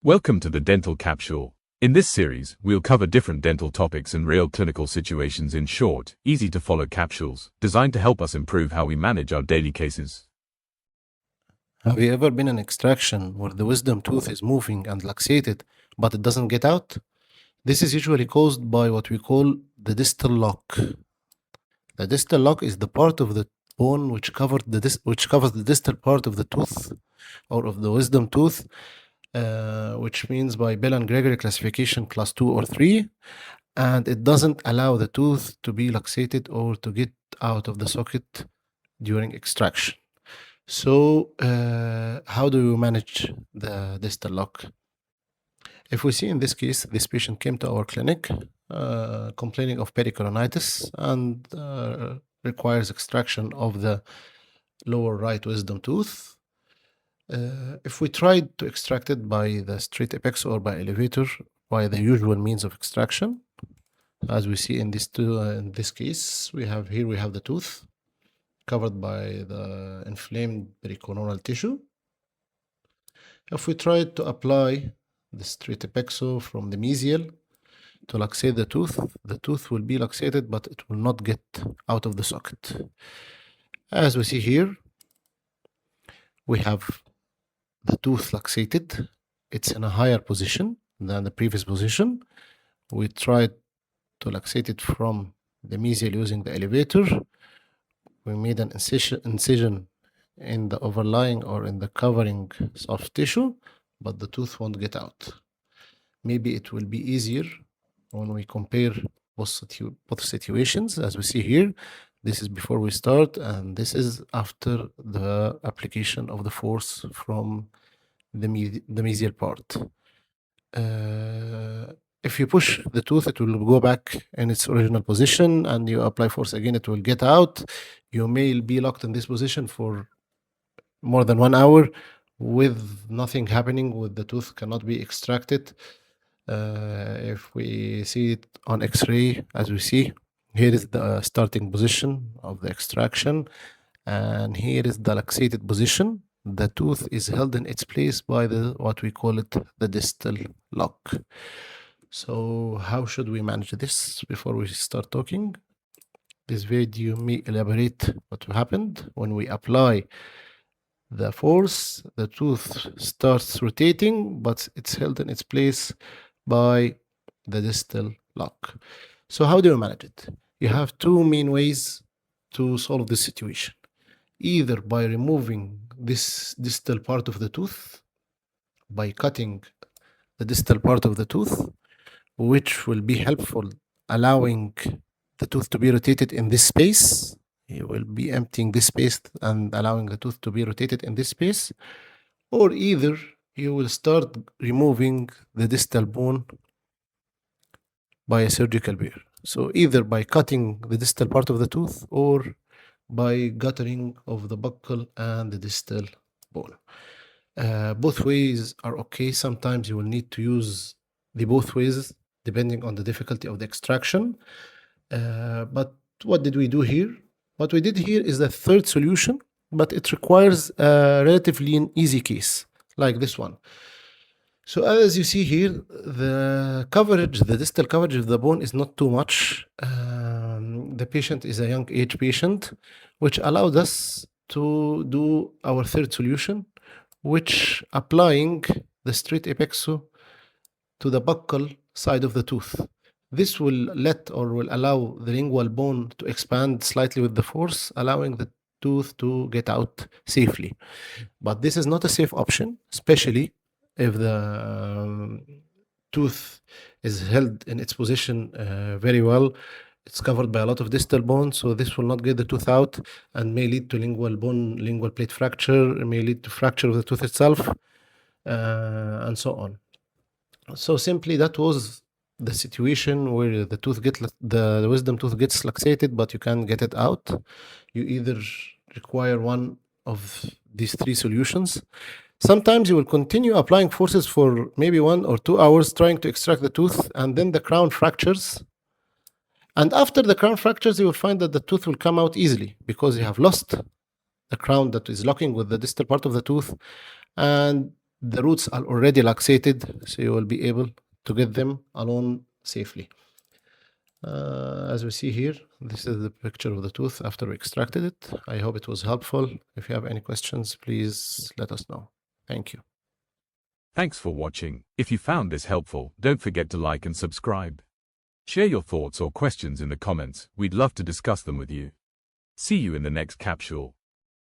Welcome to the Dental Capsule. In this series, we'll cover different dental topics and real clinical situations in short, easy-to-follow capsules, designed to help us improve how we manage our daily cases. Have you ever been in extraction where the wisdom tooth is moving and luxated, but it doesn't get out? This is usually caused by what we call the distal lock. The distal lock is the part of the bone which covers the distal part of the tooth or of the wisdom tooth, which means by Bell and Gregory classification class 2 or 3, and it doesn't allow the tooth to be luxated or to get out of the socket during extraction. So, how do you manage the distal lock? If we see in this case, this patient came to our clinic complaining of pericoronitis and requires extraction of the lower right wisdom tooth. If we tried to extract it by the straight apex or by elevator, by the usual means of extraction, as we see in this case, we have the tooth covered by the inflamed pericoronial tissue. If we try to apply the straight apexo from the mesial to luxate the tooth will be luxated, but it will not get out of the socket. As we see here, we have the tooth luxated. It's in a higher position than the previous position. We tried to luxate it from the mesial using the elevator. We made an incision in the overlying or in the covering soft tissue, but the tooth won't get out. Maybe it will be easier when we compare both situations. As we see here, this is before we start, and this is after the application of the force from the mesial part. If you push the tooth, it will go back in its original position, and you apply force again, it will get out. You may be locked in this position for more than 1 hour with nothing happening, with the tooth cannot be extracted. If we see it on X-ray, as we see, here is the starting position of the extraction, and here is the luxated position. The tooth is held in its place by what we call it the distal lock. So how should we manage this before we start talking? This video may elaborate what happened when we apply the force. The tooth starts rotating, but it's held in its place by the distal lock. So how do you manage it? You have two main ways to solve this situation. Either by removing this distal part of the tooth, by cutting the distal part of the tooth, which will be helpful, allowing the tooth to be rotated in this space. You will be emptying this space and allowing the tooth to be rotated in this space. Or either you will start removing the distal bone by a surgical wear. So either by cutting the distal part of the tooth or by guttering of the buccal and the distal bone. Both ways are okay. Sometimes you will need to use the both ways depending on the difficulty of the extraction. But what did we do here? What we did here is the third solution, but it requires a relatively easy case, like this one. So as you see here, the distal coverage of the bone is not too much. The patient is a young age patient, which allowed us to do our third solution, which applying the straight apexo to the buccal side of the tooth. This will allow the lingual bone to expand slightly with the force, allowing the tooth to get out safely. But this is not a safe option, especially if the tooth is held in its position very well. It's covered by a lot of distal bone, so this will not get the tooth out and may lead to lingual plate fracture, it may lead to fracture of the tooth itself, and so on. So simply that was the situation where the wisdom tooth gets luxated, but you can't get it out. You either require one of these three solutions. Sometimes you will continue applying forces for maybe 1 or 2 hours trying to extract the tooth, and then the crown fractures. And after the crown fractures, you will find that the tooth will come out easily because you have lost the crown that is locking with the distal part of the tooth, and the roots are already luxated, so you will be able to get them alone safely. As we see here, this is the picture of the tooth after we extracted it. I hope it was helpful. If you have any questions, please let us know. Thank you. Thanks for watching. If you found this helpful, don't forget to like and subscribe. Share your thoughts or questions in the comments. We'd love to discuss them with you. See you in the next capsule.